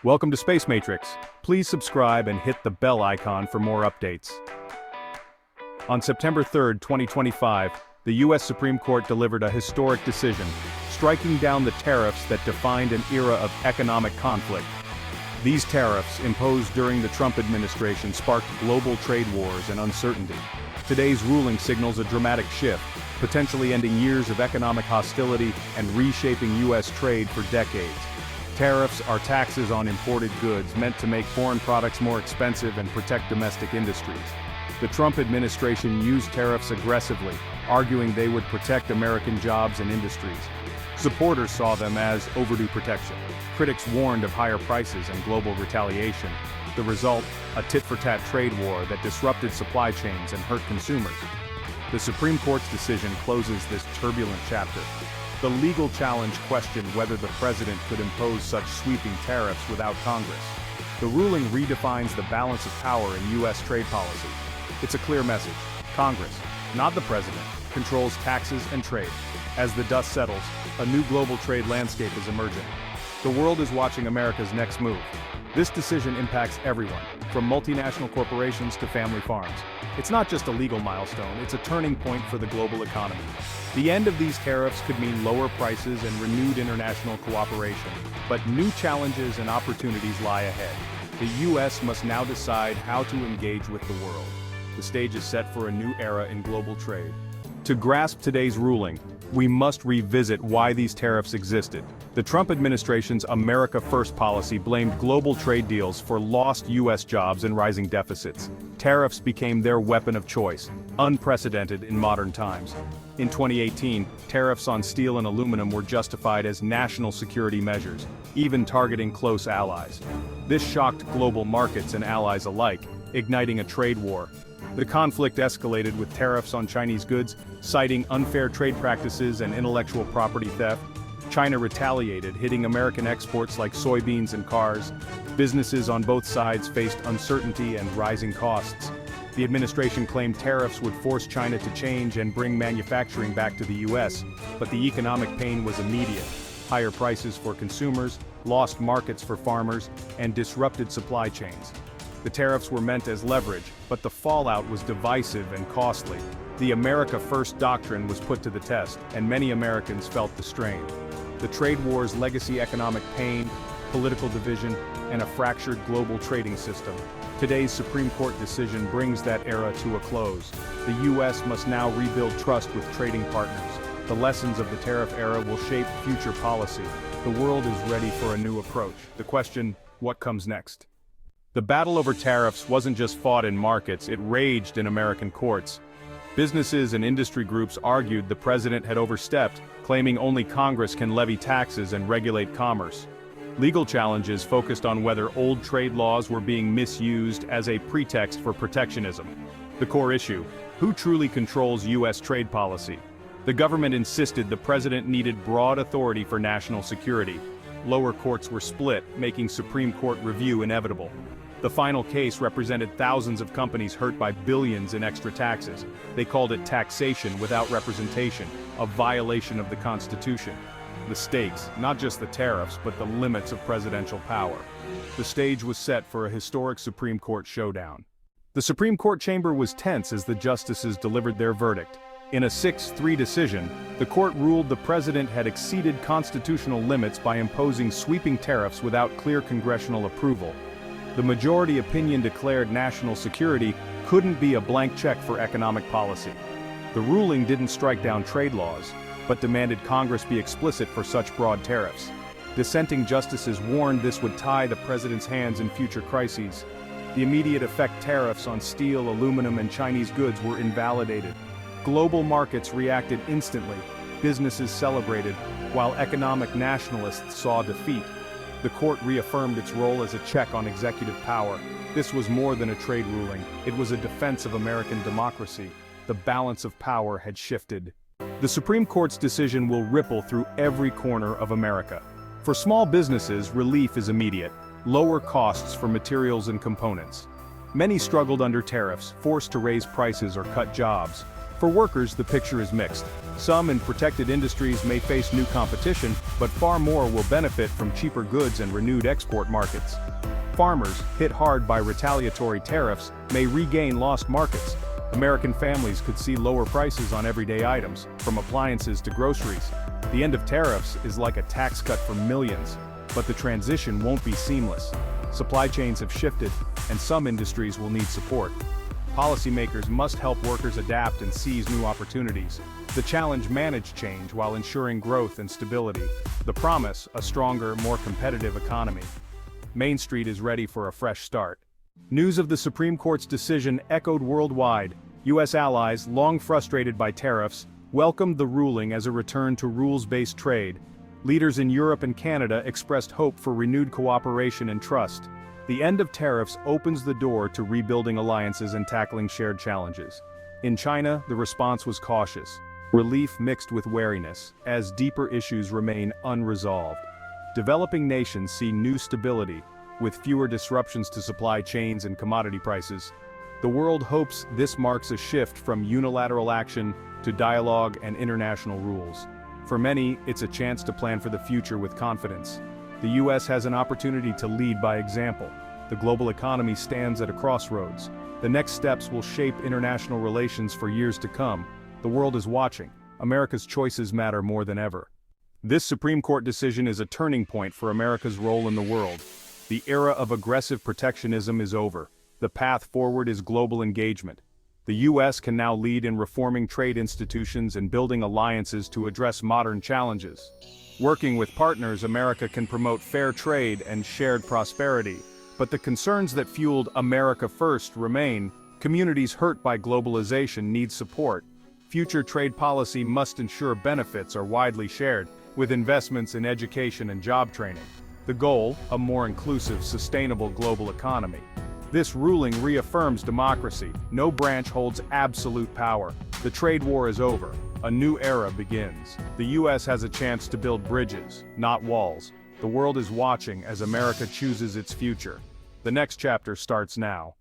Welcome to Space Matrix. Please subscribe and hit the bell icon for more updates. On September 3, 2025, the U.S. Supreme Court delivered a historic decision, striking down the tariffs that defined an era of economic conflict. These tariffs, imposed during the Trump administration, sparked global trade wars and uncertainty. Today's ruling signals a dramatic shift, potentially ending years of economic hostility and reshaping U.S. trade for decades. Tariffs are taxes on imported goods meant to make foreign products more expensive and protect domestic industries. The Trump administration used tariffs aggressively, arguing they would protect American jobs and industries. Supporters saw them as overdue protection. Critics warned of higher prices and global retaliation. The result, a tit-for-tat trade war that disrupted supply chains and hurt consumers. The Supreme Court's decision closes this turbulent chapter. The legal challenge questioned whether the president could impose such sweeping tariffs without Congress. The ruling redefines the balance of power in U.S. trade policy. It's a clear message. Congress, not the president, controls taxes and trade. As the dust settles, a new global trade landscape is emerging. The world is watching America's next move. This decision impacts everyone, from multinational corporations to family farms. It's not just a legal milestone, it's a turning point for the global economy. The end of these tariffs could mean lower prices and renewed international cooperation, but new challenges and opportunities lie ahead. The U.S. must now decide how to engage with the world. The stage is set for a new era in global trade. To grasp today's ruling, we must revisit why these tariffs existed. The Trump administration's America First policy blamed global trade deals for lost U.S. jobs and rising deficits. Tariffs became their weapon of choice, unprecedented in modern times. In 2018, tariffs on steel and aluminum were justified as national security measures, even targeting close allies. This shocked global markets and allies alike, igniting a trade war. The conflict escalated with tariffs on Chinese goods, citing unfair trade practices and intellectual property theft. China retaliated, hitting American exports like soybeans and cars. Businesses on both sides faced uncertainty and rising costs. The administration claimed tariffs would force China to change and bring manufacturing back to the U.S., but the economic pain was immediate. Higher prices for consumers, lost markets for farmers, and disrupted supply chains. The tariffs were meant as leverage, but the fallout was divisive and costly. The America First doctrine was put to the test, and many Americans felt the strain. The trade war's legacy: economic pain, political division, and a fractured global trading system. Today's Supreme Court decision brings that era to a close. The U.S. must now rebuild trust with trading partners. The lessons of the tariff era will shape future policy. The world is ready for a new approach. The question, what comes next? The battle over tariffs wasn't just fought in markets, it raged in American courts. Businesses and industry groups argued the president had overstepped, claiming only Congress can levy taxes and regulate commerce. Legal challenges focused on whether old trade laws were being misused as a pretext for protectionism. The core issue: who truly controls U.S. trade policy? The government insisted the president needed broad authority for national security. Lower courts were split, making Supreme Court review inevitable. The final case represented thousands of companies hurt by billions in extra taxes. They called it taxation without representation, a violation of the Constitution. The stakes, not just the tariffs, but the limits of presidential power. The stage was set for a historic Supreme Court showdown. The Supreme Court chamber was tense as the justices delivered their verdict. In a 6-3 decision, the court ruled the president had exceeded constitutional limits by imposing sweeping tariffs without clear congressional approval. The majority opinion declared national security couldn't be a blank check for economic policy. The ruling didn't strike down trade laws, but demanded Congress be explicit for such broad tariffs. Dissenting justices warned this would tie the president's hands in future crises. The immediate effect tariffs on steel, aluminum, and Chinese goods were invalidated. Global markets reacted instantly, businesses celebrated, while economic nationalists saw defeat. The court reaffirmed its role as a check on executive power. This was more than a trade ruling, it was a defense of American democracy. The balance of power had shifted. The Supreme Court's decision will ripple through every corner of America. For small businesses, relief is immediate: lower costs for materials and components. Many struggled under tariffs, forced to raise prices or cut jobs. For workers, the picture is mixed. Some in protected industries may face new competition, but far more will benefit from cheaper goods and renewed export markets. Farmers, hit hard by retaliatory tariffs, may regain lost markets. American families could see lower prices on everyday items, from appliances to groceries. The end of tariffs is like a tax cut for millions, but the transition won't be seamless. Supply chains have shifted, and some industries will need support. Policymakers must help workers adapt and seize new opportunities. The challenge: manage change while ensuring growth and stability. The promise: a stronger, more competitive economy. Main Street is ready for a fresh start. News of the Supreme Court's decision echoed worldwide. U.S. allies, long frustrated by tariffs, welcomed the ruling as a return to rules-based trade. Leaders in Europe and Canada expressed hope for renewed cooperation and trust. The end of tariffs opens the door to rebuilding alliances and tackling shared challenges. In China, the response was cautious, relief mixed with wariness, as deeper issues remain unresolved. Developing nations see new stability, with fewer disruptions to supply chains and commodity prices. The world hopes this marks a shift from unilateral action to dialogue and international rules. For many, it's a chance to plan for the future with confidence. The U.S. has an opportunity to lead by example. The global economy stands at a crossroads. The next steps will shape international relations for years to come. The world is watching. America's choices matter more than ever. This Supreme Court decision is a turning point for America's role in the world. The era of aggressive protectionism is over. The path forward is global engagement. The U.S. can now lead in reforming trade institutions and building alliances to address modern challenges. Working with partners, America can promote fair trade and shared prosperity. But the concerns that fueled America First remain. Communities hurt by globalization need support. Future trade policy must ensure benefits are widely shared, with investments in education and job training. The goal: a more inclusive, sustainable global economy. This ruling reaffirms democracy. No branch holds absolute power. The trade war is over. A new era begins. The U.S. has a chance to build bridges, not walls. The world is watching as America chooses its future. The next chapter starts now.